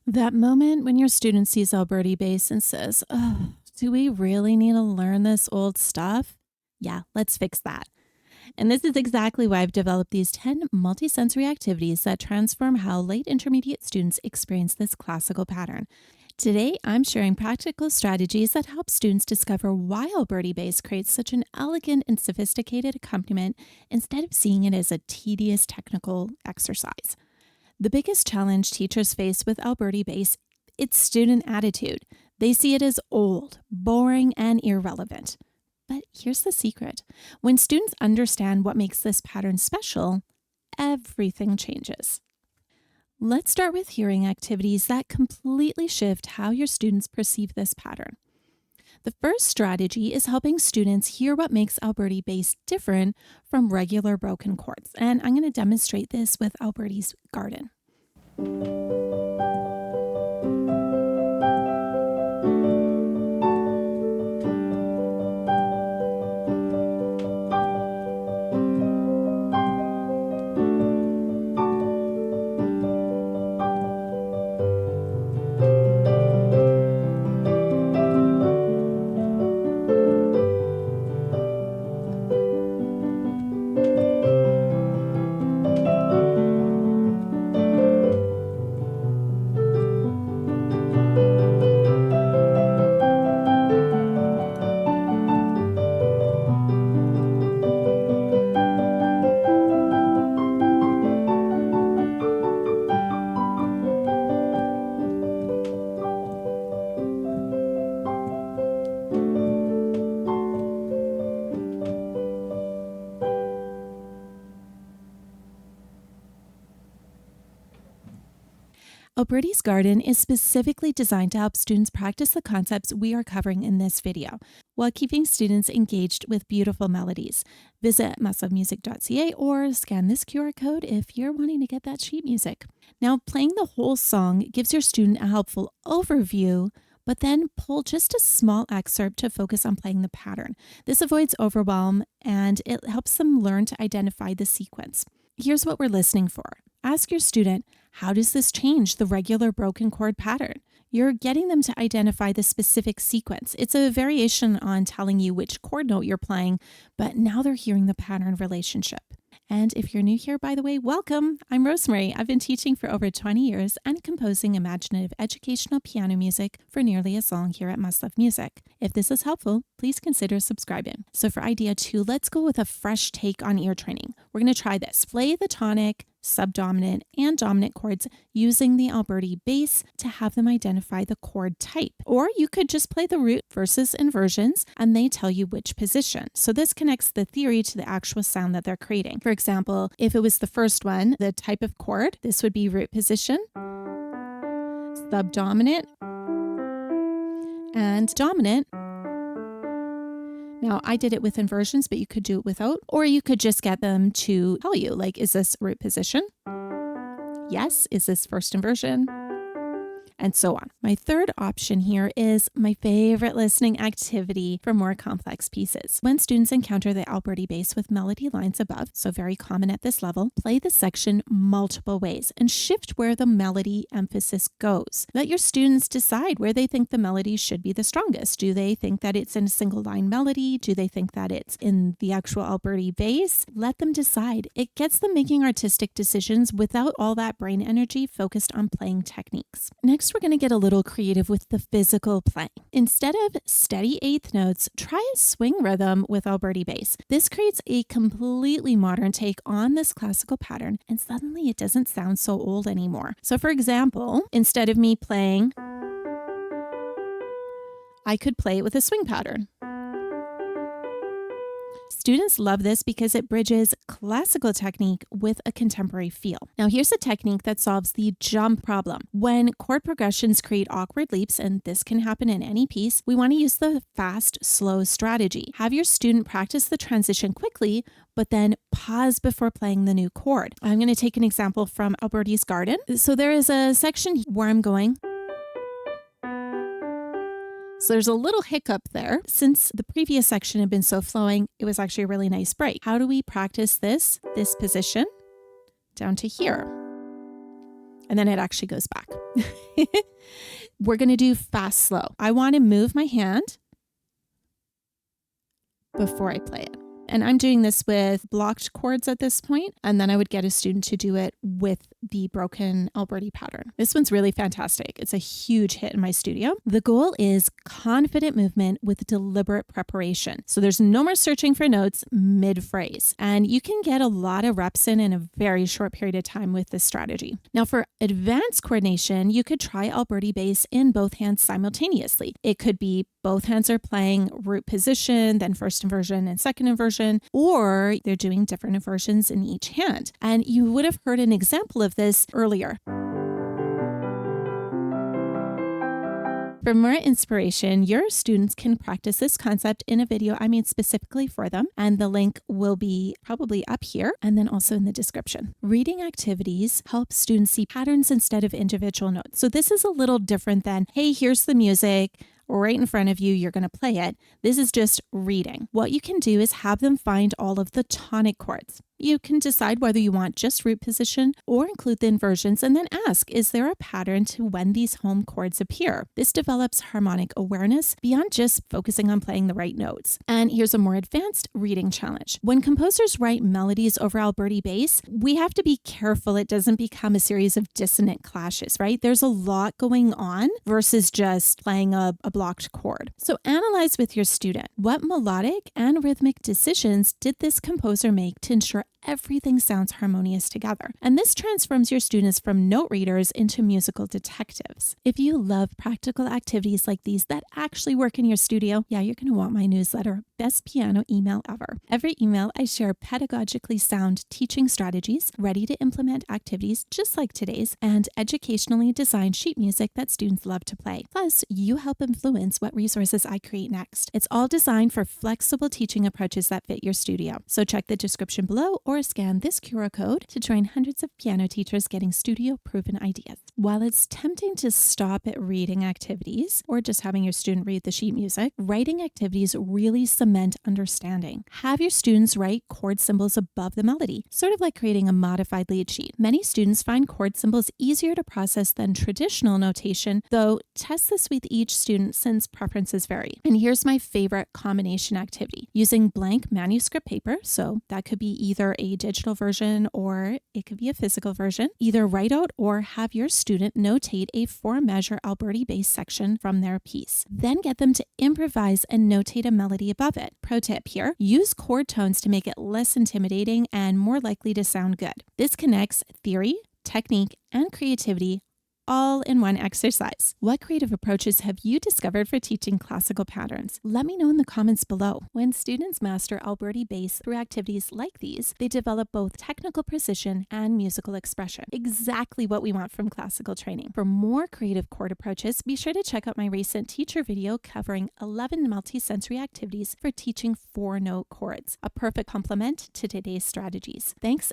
That moment when your student sees Alberti Bass and says, "Oh, do we really need to learn this old stuff?" Yeah, let's fix that. And this is exactly why I've developed these 10 multisensory activities that transform how late intermediate students experience this classical pattern. Today, I'm sharing practical strategies that help students discover why Alberti Bass creates such an elegant and sophisticated accompaniment instead of seeing it as a tedious technical exercise. The biggest challenge teachers face with Alberti Bass, it's student attitude. They see it as old, boring, and irrelevant. But here's the secret. When students understand what makes this pattern special, everything changes. Let's start with hearing activities that completely shift how your students perceive this pattern. The first strategy is helping students hear what makes Alberti Bass different from regular broken chords. And I'm going to demonstrate this with Alberti's Garden. Alberti's Garden is specifically designed to help students practice the concepts we are covering in this video, while keeping students engaged with beautiful melodies. Visit mustlovemusic.ca or scan this QR code if you're wanting to get that sheet music. Now, playing the whole song gives your student a helpful overview, but then pull just a small excerpt to focus on playing the pattern. This avoids overwhelm and it helps them learn to identify the sequence. Here's what we're listening for. Ask your student, how does this change the regular broken chord pattern? You're getting them to identify the specific sequence. It's a variation on telling you which chord note you're playing, but now they're hearing the pattern relationship. And if you're new here, by the way, welcome. I'm Rosemarie. I've been teaching for over 20 years and composing imaginative educational piano music for nearly as long here at Must Love Music. If this is helpful, please consider subscribing. So for idea 2, let's go with a fresh take on ear training. We're going to try this. Play the tonic, subdominant, and dominant chords using the Alberti Bass to have them identify the chord type. Or you could just play the root versus inversions and they tell you which position. So this connects the theory to the actual sound that they're creating. For example, if it was the first one, the type of chord, this would be root position, subdominant, and dominant. Now, I did it with inversions, but you could do it without, or you could just get them to tell you, like, is this root position? Yes. Is this first inversion? And so on. My third option here is my favorite listening activity for more complex pieces. When students encounter the Alberti Bass with melody lines above, so very common at this level, play the section multiple ways and shift where the melody emphasis goes. Let your students decide where they think the melody should be the strongest. Do they think that it's in a single line melody? Do they think that it's in the actual Alberti Bass? Let them decide. It gets them making artistic decisions without all that brain energy focused on playing techniques. Next, we're going to get a little creative with the physical playing. Instead of steady eighth notes, try a swing rhythm with Alberti Bass. This creates a completely modern take on this classical pattern, and suddenly it doesn't sound so old anymore. So for example, instead of me playing, I could play it with a swing pattern. Students love this because it bridges classical technique with a contemporary feel. Now here's a technique that solves the jump problem. When chord progressions create awkward leaps, and this can happen in any piece, we want to use the fast-slow strategy. Have your student practice the transition quickly, but then pause before playing the new chord. I'm going to take an example from Alberti's Garden. So there is a section where I'm going. So there's a little hiccup there. Since the previous section had been so flowing, it was actually a really nice break. How do we practice this position down to here? and then it actually goes back. We're going to do fast, slow. I want to move my hand before I play it. And I'm doing this with blocked chords at this point, and then I would get a student to do it with the broken Alberti pattern. This one's really fantastic. It's a huge hit in my studio. The goal is confident movement with deliberate preparation. So there's no more searching for notes mid-phrase. And you can get a lot of reps in a very short period of time with this strategy. Now for advanced coordination, you could try Alberti Bass in both hands simultaneously. It could be both hands are playing root position, then first inversion and second inversion, or they're doing different inversions in each hand. And you would have heard an example of this earlier. For more inspiration, your students can practice this concept in a video I made specifically for them, and the link will be probably up here and then also in the description. Reading activities help students see patterns instead of individual notes. So this is a little different than, hey, here's the music right in front of you, you're going to play it. This is just reading. What you can do is have them find all of the tonic chords. You can decide whether you want just root position or include the inversions, and then ask, is there a pattern to when these home chords appear? This develops harmonic awareness beyond just focusing on playing the right notes. And here's a more advanced reading challenge. When composers write melodies over Alberti Bass, we have to be careful it doesn't become a series of dissonant clashes, right? There's a lot going on versus just playing a blocked chord. So analyze with your student, what melodic and rhythmic decisions did this composer make to ensure everything sounds harmonious together? And this transforms your students from note readers into musical detectives. If you love practical activities like these that actually work in your studio, yeah, you're going to want my newsletter, Best Piano Email Ever. Every email, I share pedagogically sound teaching strategies, ready to implement activities just like today's, and educationally designed sheet music that students love to play. Plus, you help influence what resources I create next. It's all designed for flexible teaching approaches that fit your studio. So check the description below or scan this QR code to join hundreds of piano teachers getting studio-proven ideas. While it's tempting to stop at reading activities or just having your student read the sheet music, writing activities really cement understanding. Have your students write chord symbols above the melody, sort of like creating a modified lead sheet. Many students find chord symbols easier to process than traditional notation, though test this with each student since preferences vary. And here's my favorite combination activity. Using blank manuscript paper, so that could be either a digital version or it could be a physical version. Either write out or have your student notate a 4-measure Alberti Bass section from their piece. Then get them to improvise and notate a melody above it. Pro tip here, use chord tones to make it less intimidating and more likely to sound good. This connects theory, technique, and creativity all in one exercise. What creative approaches have you discovered for teaching classical patterns? Let me know in the comments below. When students master Alberti Bass through activities like these, they develop both technical precision and musical expression. Exactly what we want from classical training. For more creative chord approaches, be sure to check out my recent teacher video covering 11 multi-sensory activities for teaching 4-note chords, a perfect complement to today's strategies. Thanks